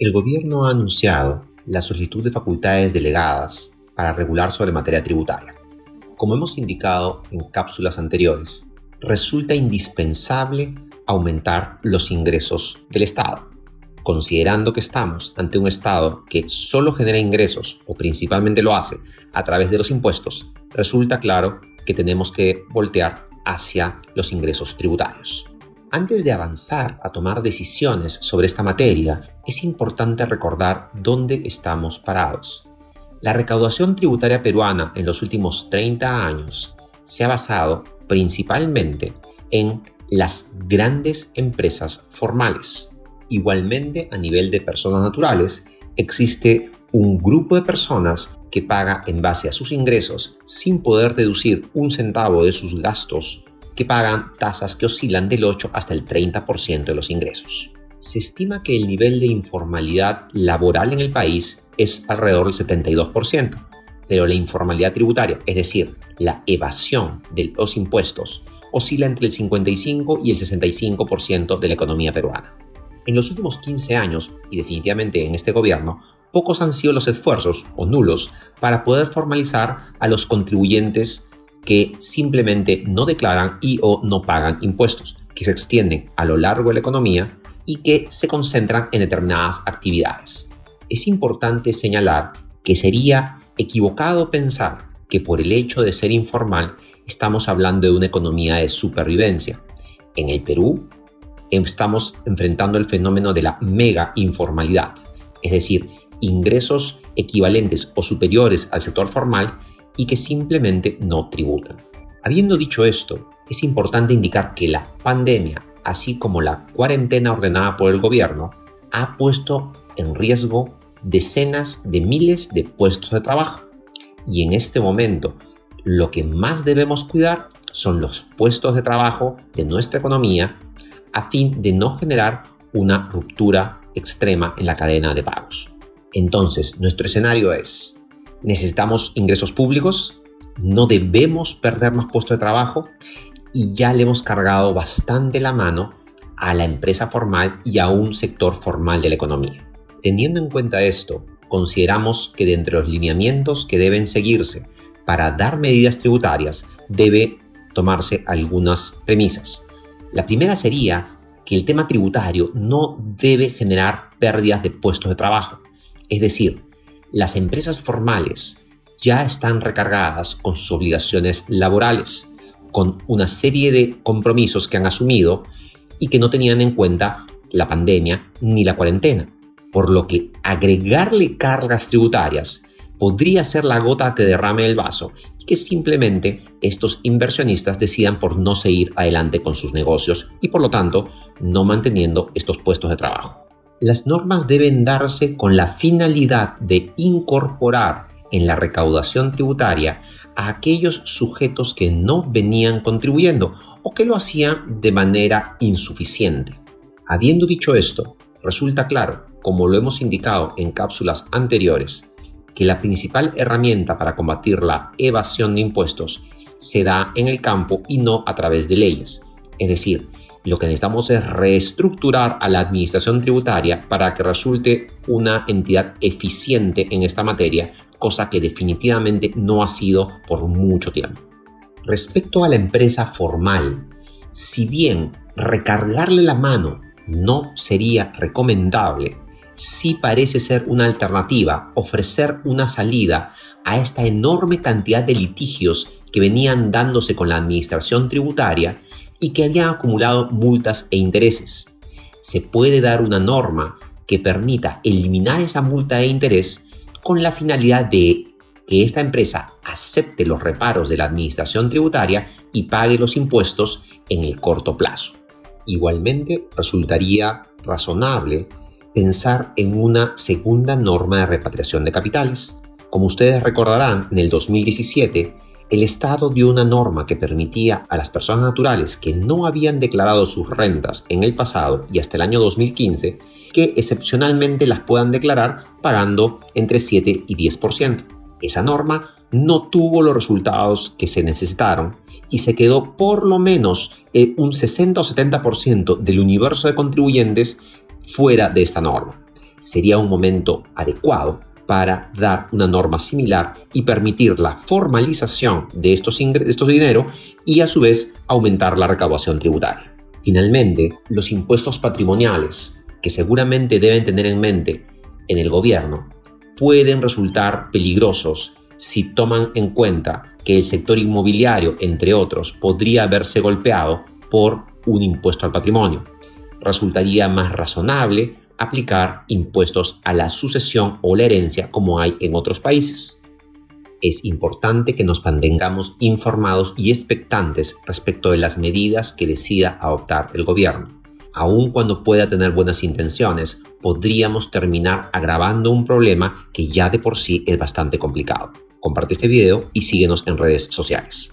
El gobierno ha anunciado la solicitud de facultades delegadas para regular sobre materia tributaria. Como hemos indicado en cápsulas anteriores, resulta indispensable aumentar los ingresos del Estado. Considerando que estamos ante un Estado que solo genera ingresos, o principalmente lo hace, a través de los impuestos, resulta claro que tenemos que voltear hacia los ingresos tributarios. Antes de avanzar a tomar decisiones sobre esta materia, es importante recordar dónde estamos parados. La recaudación tributaria peruana en los últimos 30 años se ha basado principalmente en las grandes empresas formales. Igualmente, a nivel de personas naturales, existe un grupo de personas que paga en base a sus ingresos sin poder deducir un centavo de sus gastos, que pagan tasas que oscilan del 8 hasta el 30% de los ingresos. Se estima que el nivel de informalidad laboral en el país es alrededor del 72%, pero la informalidad tributaria, es decir, la evasión de los impuestos, oscila entre el 55 y el 65% de la economía peruana. En los últimos 15 años, y definitivamente en este gobierno, pocos han sido los esfuerzos, o nulos, para poder formalizar a los contribuyentes que simplemente no declaran y o no pagan impuestos, que se extienden a lo largo de la economía y que se concentran en determinadas actividades. Es importante señalar que sería equivocado pensar que por el hecho de ser informal estamos hablando de una economía de supervivencia. En el Perú estamos enfrentando el fenómeno de la mega informalidad, es decir, ingresos equivalentes o superiores al sector formal y que simplemente no tributan. Habiendo dicho esto, es importante indicar que la pandemia, así como la cuarentena ordenada por el gobierno, ha puesto en riesgo decenas de miles de puestos de trabajo. Y en este momento, lo que más debemos cuidar son los puestos de trabajo de nuestra economía a fin de no generar una ruptura extrema en la cadena de pagos. Entonces, nuestro escenario es: necesitamos ingresos públicos, no debemos perder más puestos de trabajo y ya le hemos cargado bastante la mano a la empresa formal y a un sector formal de la economía. Teniendo en cuenta esto, consideramos que de entre los lineamientos que deben seguirse para dar medidas tributarias debe tomarse algunas premisas. La primera sería que el tema tributario no debe generar pérdidas de puestos de trabajo. Es decir, las empresas formales ya están recargadas con sus obligaciones laborales, con una serie de compromisos que han asumido y que no tenían en cuenta la pandemia ni la cuarentena, por lo que agregarle cargas tributarias podría ser la gota que derrame el vaso y que simplemente estos inversionistas decidan por no seguir adelante con sus negocios y por lo tanto no manteniendo estos puestos de trabajo. Las normas deben darse con la finalidad de incorporar en la recaudación tributaria a aquellos sujetos que no venían contribuyendo o que lo hacían de manera insuficiente. Habiendo dicho esto, resulta claro, como lo hemos indicado en cápsulas anteriores, que la principal herramienta para combatir la evasión de impuestos se da en el campo y no a través de leyes. Es decir, lo que necesitamos es reestructurar a la administración tributaria para que resulte una entidad eficiente en esta materia, cosa que definitivamente no ha sido por mucho tiempo. Respecto a la empresa formal, si bien recargarle la mano no sería recomendable, sí parece ser una alternativa ofrecer una salida a esta enorme cantidad de litigios que venían dándose con la administración tributaria y que habían acumulado multas e intereses. Se puede dar una norma que permita eliminar esa multa e interés con la finalidad de que esta empresa acepte los reparos de la administración tributaria y pague los impuestos en el corto plazo. Igualmente, resultaría razonable pensar en una segunda norma de repatriación de capitales. Como ustedes recordarán, en el 2017, el Estado dio una norma que permitía a las personas naturales que no habían declarado sus rentas en el pasado y hasta el año 2015 que excepcionalmente las puedan declarar pagando entre 7 y 10%. Esa norma no tuvo los resultados que se necesitaron y se quedó por lo menos un 60 o 70% del universo de contribuyentes fuera de esta norma. sería un momento adecuado para dar una norma similar y permitir la formalización de estos dinero y a su vez aumentar la recaudación tributaria. Finalmente, los impuestos patrimoniales, que seguramente deben tener en mente en el gobierno, pueden resultar peligrosos si toman en cuenta que el sector inmobiliario, entre otros, podría verse golpeado por un impuesto al patrimonio. Resultaría más razonable aplicar impuestos a la sucesión o la herencia como hay en otros países. Es importante que nos mantengamos informados y expectantes respecto de las medidas que decida adoptar el gobierno. Aun cuando pueda tener buenas intenciones, podríamos terminar agravando un problema que ya de por sí es bastante complicado. Comparte este video y síguenos en redes sociales.